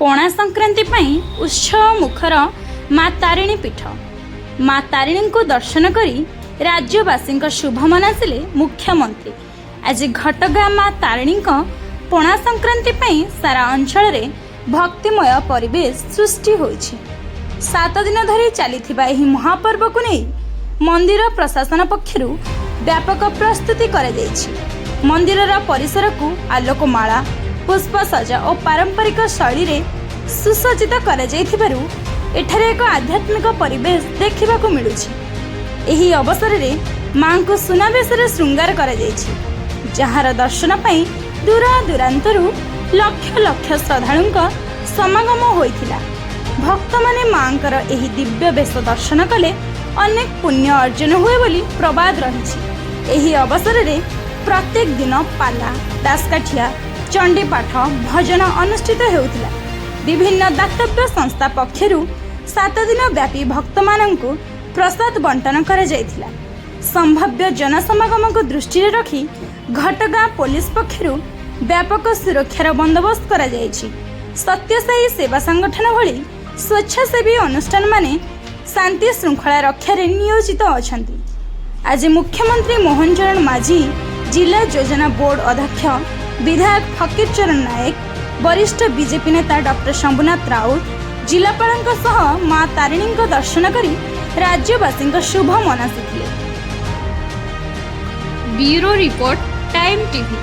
पणा संक्रांति पई उत्सव मुखर माँ तारिणी पीठ। माँ तारिणी को दर्शन करी राज्यवासी शुभ मनासिले मुख्यमंत्री। आज घटगाँ माँ तारिणी पणा संक्रांति पई सारा अंचल रे भक्तिमय परिवेश सृष्टि होइछि। 7 दिन धरी चलीथिबा एही महापर्व को नहीं मंदिर प्रशासन पक्षरु व्यापक प्रस्तुति करा जाइछि। मंदिरर परिसर को आलोकमाला पुष्प सजा और पारंपरिक शैली रे सुसज्जित करा जाइथिबारु एठारे एक आध्यात्मिक परिवेश देखिबा को मिलुछि। एही अवसर रे मां को सुनावेश रे श्रृंगार करा जाइछि, जहार दर्शन पई दूर दूरांतरु लक्ष लक्ष श्रद्धालुंक समागम होइथिला। भक्त माने मांकर एही दिव्य वेश दर्शन कले अनेक पुण्य अर्जन हुए बोली प्रबाद रहिछि। एही अवसर रे प्रत्येक दिन पाला दासकाठिया चंडीपाठ भजन अनुष्ठित हेउथिला। विभिन्न दातव्य संस्था पक्षरु 7 दिन व्यापी भक्त माननकु प्रसाद बंटन करा जायथिला। संभाव्य जनसमागम को दृष्टि रे रखी घटगाँ पुलिस पक्षरु व्यापक सुरक्षार बंदोबस्त करा जायछि। सत्यसाई सेवा संगठन भली स्वेच्छासेवी अनुष्ठान माने शांति श्रृंखला रक्षा रे नियोजित अछंती। आज मुख्यमंत्री मोहन चरण माझी, जिला योजना बोर्ड अध्यक्ष विधायक फकीर चरण नायक, वरिष्ठ बीजेपी नेता डॉक्टर शंभुनाथ राउत जिलापाल सह माँ तारिणी दर्शन करी राज्यवासी शुभ मनासिथिले। Bureau report Time TV.